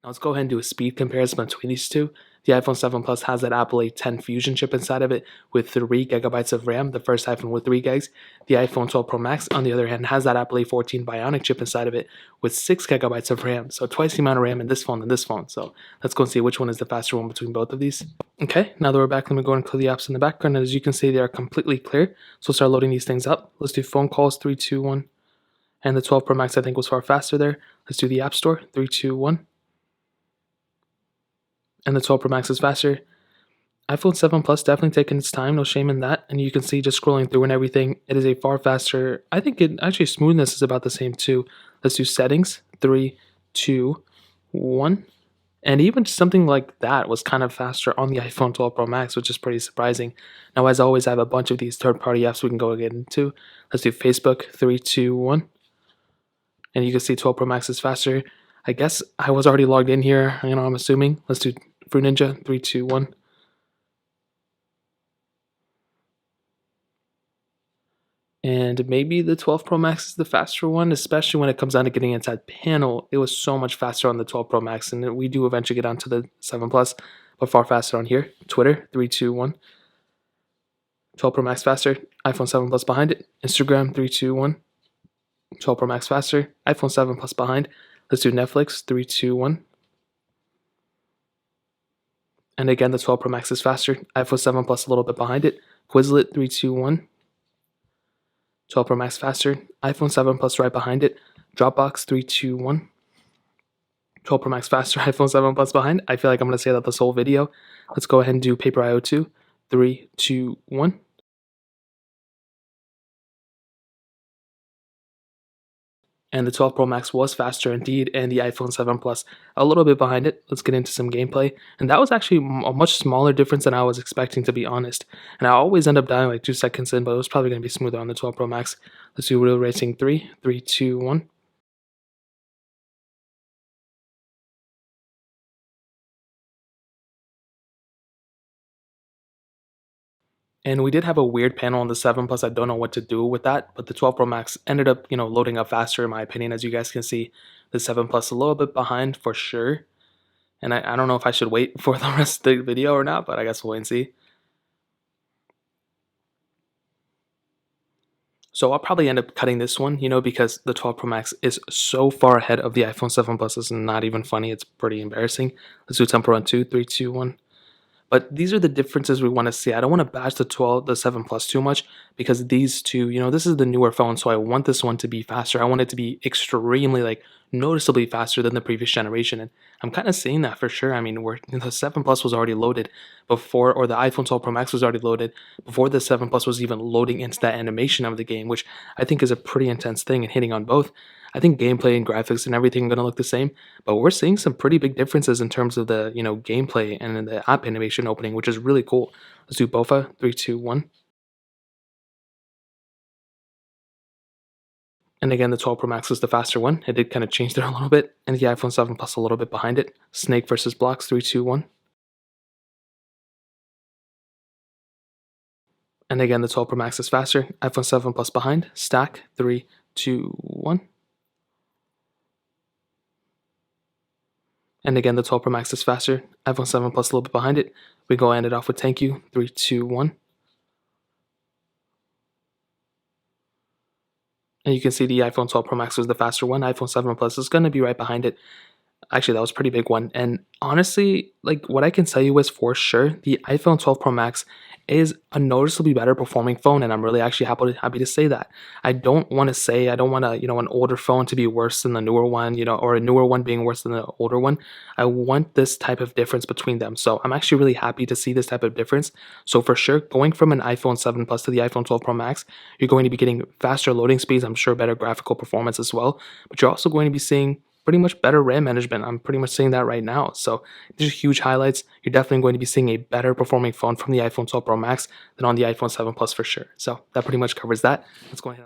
Now let's go ahead and do a speed comparison between these two. The iPhone 7 Plus has that Apple A10 Fusion chip inside of it with 3 gigabytes of RAM, the first iPhone with 3 gigs. The iPhone 12 Pro Max, on the other hand, has that Apple A14 Bionic chip inside of it with 6 gigabytes of RAM, so twice the amount of RAM in this phone than this phone. So let's go and see which one is the faster one between both of these. Okay, now that we're back, let me go and clear the apps in the background, and as you can see, they are completely clear. So we'll start loading these things up. Let's do phone calls, 3, 2, 1. And the 12 Pro Max, I think, was far faster there. Let's do the App Store, 3, 2, 1. And the 12 Pro Max is faster. iPhone 7 Plus definitely taking its time, no shame in that. And you can see just scrolling through and everything, it is a far faster. I think it actually smoothness is about the same too. Let's do settings, 3, 2, 1. And even something like that was kind of faster on the iPhone 12 Pro Max, which is pretty surprising. Now, as always, I have a bunch of these third-party apps we can go get into. Let's do Facebook, 3, 2, 1. And you can see 12 Pro Max is faster. I guess I was already logged in here, I'm assuming. Let's do Fruit Ninja, 3, 2, 1. And maybe the 12 Pro Max is the faster one, especially when it comes down to getting inside panel. It was so much faster on the 12 Pro Max, and we do eventually get onto the 7 Plus, but far faster on here. Twitter, 3, 2, 1. 12 Pro Max faster, iPhone 7 Plus behind it. Instagram, 3, 2, 1. 12 Pro Max faster, iPhone 7 Plus behind. Let's do Netflix, 3, 2, 1. And again, the 12 Pro Max is faster, iPhone 7 Plus a little bit behind it. Quizlet, 3, 2, 1. 12 Pro Max faster, iPhone 7 Plus right behind it. Dropbox, 3, 2, 1. 12 Pro Max faster, iPhone 7 Plus behind. I feel like I'm going to say that this whole video. Let's go ahead and do Paper IO 2. 3, 2, 1. And the 12 Pro Max was faster indeed, and the iPhone 7 Plus a little bit behind it. Let's get into some gameplay. And that was actually a much smaller difference than I was expecting, to be honest. And I always end up dying like 2 seconds in, but it was probably going to be smoother on the 12 Pro Max. Let's do Real Racing 3, 3, 2, 1. And we did have a weird panel on the 7 Plus. I don't know what to do with that, but the 12 Pro Max ended up, loading up faster in my opinion. As you guys can see, the 7 Plus a little bit behind for sure. And I don't know if I should wait for the rest of the video or not, but I guess we'll wait and see. So I'll probably end up cutting this one, because the 12 Pro Max is so far ahead of the iPhone 7 Plus. It's not even funny. It's pretty embarrassing. Let's do Temple Run 2, 3, 2, 1. But these are the differences we want to see. I don't want to bash the 7 Plus too much because these two, this is the newer phone, so I want this one to be faster. I want it to be extremely, noticeably faster than the previous generation. And I'm kind of seeing that for sure. I mean, the 7 Plus was already loaded before, or the iPhone 12 Pro Max was already loaded before the 7 Plus was even loading into that animation of the game, which I think is a pretty intense thing and hitting on both. I think gameplay and graphics and everything are going to look the same, but we're seeing some pretty big differences in terms of the, gameplay and the app animation opening, which is really cool. Let's do BOFA, 3, 2, 1. And again, the 12 Pro Max was the faster one. It did kind of change there a little bit, and the iPhone 7 Plus a little bit behind it. Snake versus Blocks, 3, 2, 1. And again, the 12 Pro Max is faster. iPhone 7 Plus behind. Stack, 3, 2, 1. And again, the 12 Pro Max is faster. iPhone 7 Plus a little bit behind it. We go end it off with Thank You, 3, 2, 1. And you can see the iPhone 12 Pro Max was the faster one. iPhone 7 Plus is going to be right behind it. Actually, that was a pretty big one. And honestly, what I can tell you is for sure, the iPhone 12 Pro Max is a noticeably better performing phone, and I'm really actually happy to say that. I don't want an older phone to be worse than the newer one, or a newer one being worse than the older one. I want this type of difference between them. So I'm actually really happy to see this type of difference. So for sure, going from an iPhone 7 Plus to the iPhone 12 Pro Max, you're going to be getting faster loading speeds, I'm sure better graphical performance as well, but you're also going to be seeing pretty much better RAM management. I'm pretty much saying that right now. So these are huge highlights. You're definitely going to be seeing a better performing phone from the iPhone 12 Pro Max than on the iPhone 7 Plus for sure. So that pretty much covers that. Let's go ahead.